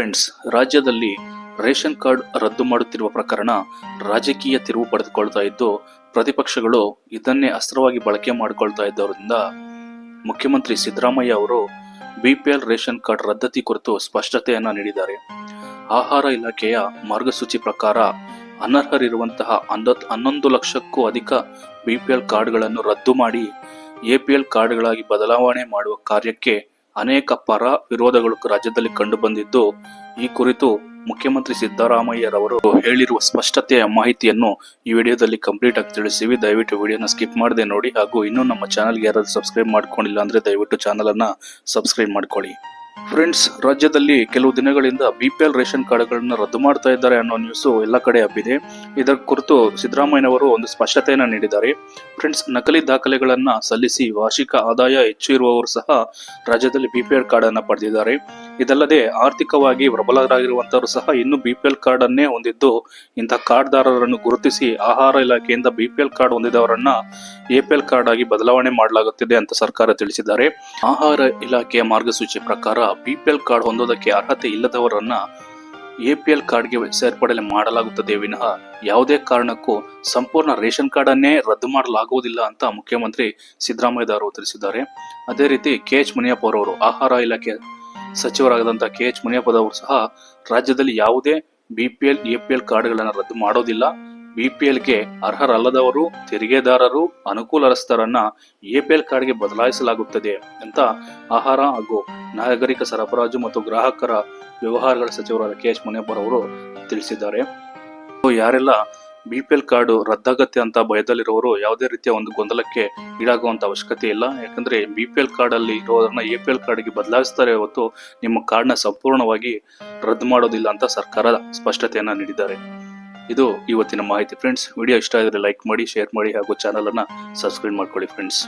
Friends, ರಾಜ್ಯದಲ್ಲಿ ration card ರದ್ದು ಮಾಡುತ್ತಿರುವ ಪ್ರಕರಣ ರಾಜಕೀಯ ತಿರುವು ಪಡೆದುಕೊಳ್ತಾ ಇದ್ದು, ಪ್ರತಿಪಕ್ಷಗಳು ಇದನ್ನೇ ಅಸ್ತ್ರವಾಗಿ ಬಳಕೆ ಮಾಡಿಕೊಳ್ತಾ ಇದ್ದರಿಂದ ಮುಖ್ಯಮಂತ್ರಿ ಸಿದ್ದರಾಮಯ್ಯ ಅವರು ಬಿಪಿಎಲ್ ರೇಷನ್ ಕಾರ್ಡ್ ರದ್ದತಿ ಕುರಿತು ಸ್ಪಷ್ಟತೆಯನ್ನ ನೀಡಿದ್ದಾರೆ. ಆಹಾರ ಇಲಾಖೆಯ ಮಾರ್ಗಸೂಚಿ ಪ್ರಕಾರ ಅನರ್ಹರಿರುವಂತಹ 11 ಲಕ್ಷಕ್ಕೂ ಅಧಿಕ ಬಿಪಿಎಲ್ ಕಾರ್ಡ್ಗಳನ್ನು ರದ್ದು ಮಾಡಿ ಎಪಿಎಲ್ ಕಾರ್ಡ್ಗಳಾಗಿ ಬದಲಾವಣೆ ಮಾಡುವ ಕಾರ್ಯಕ್ಕೆ ಅನೇಕ ಪರ ವಿರೋಧಗಳು ರಾಜ್ಯದಲ್ಲಿ ಕಂಡು ಬಂದಿದ್ದು, ಈ ಕುರಿತು ಮುಖ್ಯಮಂತ್ರಿ ಸಿದ್ದರಾಮಯ್ಯರವರು ಹೇಳಿರುವ ಸ್ಪಷ್ಟತೆಯ ಮಾಹಿತಿಯನ್ನು ಈ ವಿಡಿಯೋದಲ್ಲಿ ಕಂಪ್ಲೀಟ್ ಆಗಿ ತಿಳಿಸಿವಿ. ದಯವಿಟ್ಟು ವಿಡಿಯೋನ ಸ್ಕಿಪ್ ಮಾಡದೆ ನೋಡಿ. ಹಾಗೂ ಇನ್ನೂ ನಮ್ಮ ಚಾನಲ್ಗೆ ಯಾರಾದ್ರೂ ಸಬ್ಸ್ಕ್ರೈಬ್ ಮಾಡ್ಕೊಂಡಿಲ್ಲ ಅಂದ್ರೆ ದಯವಿಟ್ಟು ಚಾನಲ್ ಅನ್ನ ಸಬ್ಸ್ಕ್ರೈಬ್ ಮಾಡ್ಕೊಳ್ಳಿ. ಫ್ರೆಂಡ್ಸ್, ರಾಜ್ಯದಲ್ಲಿ ಕೆಲವು ದಿನಗಳಿಂದ ಬಿಪಿಎಲ್ ರೇಷನ್ ಕಾರ್ಡ್ಗಳನ್ನು ರದ್ದು ಮಾಡ್ತಾ ಇದ್ದಾರೆ ಅನ್ನೋ ನ್ಯೂಸ್ ಎಲ್ಲ ಕಡೆ ಹಬ್ಬಿದೆ. ಇದರ ಕುರಿತು ಸಿದ್ದರಾಮಯ್ಯನವರು ಒಂದು ಸ್ಪಷ್ಟತೆಯನ್ನು ನೀಡಿದ್ದಾರೆ. ಫ್ರೆಂಡ್ಸ್, ನಕಲಿ ದಾಖಲೆಗಳನ್ನ ಸಲ್ಲಿಸಿ ವಾರ್ಷಿಕ ಆದಾಯ ಹೆಚ್ಚು ಇರುವವರು ಸಹ ರಾಜ್ಯದಲ್ಲಿ ಬಿಪಿಎಲ್ ಕಾರ್ಡ್ ಅನ್ನ ಪಡೆದಿದ್ದಾರೆ. ಇದಲ್ಲದೆ ಆರ್ಥಿಕವಾಗಿ ಪ್ರಬಲರಾಗಿರುವಂತವರು ಸಹ ಇನ್ನು ಬಿಪಿಎಲ್ ಕಾರ್ಡ್ ಅನ್ನೇ ಹೊಂದಿದ್ದು, ಇಂತಹ ಕಾರ್ಡ್ದಾರರನ್ನು ಗುರುತಿಸಿ ಆಹಾರ ಇಲಾಖೆಯಿಂದ ಬಿಪಿಎಲ್ ಕಾರ್ಡ್ ಹೊಂದಿದವರನ್ನ ಎಪಿಎಲ್ ಕಾರ್ಡ್ ಆಗಿ ಬದಲಾವಣೆ ಮಾಡಲಾಗುತ್ತಿದೆ ಅಂತ ಸರ್ಕಾರ ತಿಳಿಸಿದ್ದಾರೆ. ಆಹಾರ ಇಲಾಖೆಯ ಮಾರ್ಗಸೂಚಿ ಪ್ರಕಾರ ಬಿಪಿಎಲ್ ಕಾರ್ಡ್ ಹೊಂದೋದಕ್ಕೆ ಅರ್ಹತೆ ಇಲ್ಲದವರನ್ನ ಎಪಿಎಲ್ ಕಾರ್ಡ್ಗೆ ಸೇರ್ಪಡೆ ಮಾಡಲಾಗುತ್ತದೆ ವಿನಃ ಯಾವುದೇ ಕಾರಣಕ್ಕೂ ಸಂಪೂರ್ಣ ರೇಷನ್ ಕಾರ್ಡ್ ಅನ್ನೇ ರದ್ದು ಮಾಡಲಾಗುವುದಿಲ್ಲ ಅಂತ ಮುಖ್ಯಮಂತ್ರಿ ಸಿದ್ದರಾಮಯ್ಯ ತಿಳಿಸಿದ್ದಾರೆ. ಅದೇ ರೀತಿ KH ಮುನಿಯಪ್ಪ ಅವರು ಆಹಾರ ಇಲಾಖೆ ಸಚಿವರಾದಂತಹ KH ಮುನಿಯಪ್ಪದವರು ಸಹ ರಾಜ್ಯದಲ್ಲಿ ಯಾವುದೇ ಬಿಪಿಎಲ್ ಎಪಿಎಲ್ ಕಾರ್ಡ್ಗಳನ್ನು ರದ್ದು ಮಾಡೋದಿಲ್ಲ. ಬಿಪಿಎಲ್ಗೆ ಅರ್ಹರಲ್ಲದವರು, ತೆರಿಗೆದಾರರು, ಅನುಕೂಲಸ್ಥರನ್ನ ಎಪಿಎಲ್ ಕಾರ್ಡ್ಗೆ ಬದಲಾಯಿಸಲಾಗುತ್ತದೆ ಅಂತ ಆಹಾರ ಹಾಗೂ ನಾಗರಿಕ ಸರಬರಾಜು ಮತ್ತು ಗ್ರಾಹಕರ ವ್ಯವಹಾರಗಳ ಸಚಿವರಾದ KH ಮುನಿಯಪ್ಪರವರು ತಿಳಿಸಿದ್ದಾರೆ. ಯಾರೆಲ್ಲ ಬಿಪಿಎಲ್ ಕಾರ್ಡ್ ರದ್ದಾಗತ್ತೆ ಅಂತ ಭಯದಲ್ಲಿರುವವರು ಯಾವುದೇ ರೀತಿಯ ಒಂದು ಗೊಂದಲಕ್ಕೆ ಈಡಾಗುವಂತ ಅವಶ್ಯಕತೆ ಇಲ್ಲ. ಯಾಕಂದ್ರೆ ಬಿಪಿಎಲ್ ಕಾರ್ಡ್ ಅಲ್ಲಿ ಇರೋದನ್ನ ಎಪಿಎಲ್ ಕಾರ್ಡ್ಗೆ ಬದಲಾಯಿಸ್ತಾರೆ ಹೊತ್ತು ನಿಮ್ಮ ಕಾರ್ಡ್ನ ಸಂಪೂರ್ಣವಾಗಿ ರದ್ದು ಮಾಡೋದಿಲ್ಲ ಅಂತ ಸರ್ಕಾರ ಸ್ಪಷ್ಟತೆಯನ್ನ ನೀಡಿದ್ದಾರೆ. ಇದು ಇವತ್ತಿನ ಮಾಹಿತಿ. ಫ್ರೆಂಡ್ಸ್, ವಿಡಿಯೋ ಇಷ್ಟ ಆಗಿದ್ರೆ ಲೈಕ್ ಮಾಡಿ, ಶೇರ್ ಮಾಡಿ ಹಾಗೂ ಚಾನಲ್ ಅನ್ನ ಸಬ್ಸ್ಕ್ರೈಬ್ ಮಾಡ್ಕೊಳ್ಳಿ ಫ್ರೆಂಡ್ಸ್.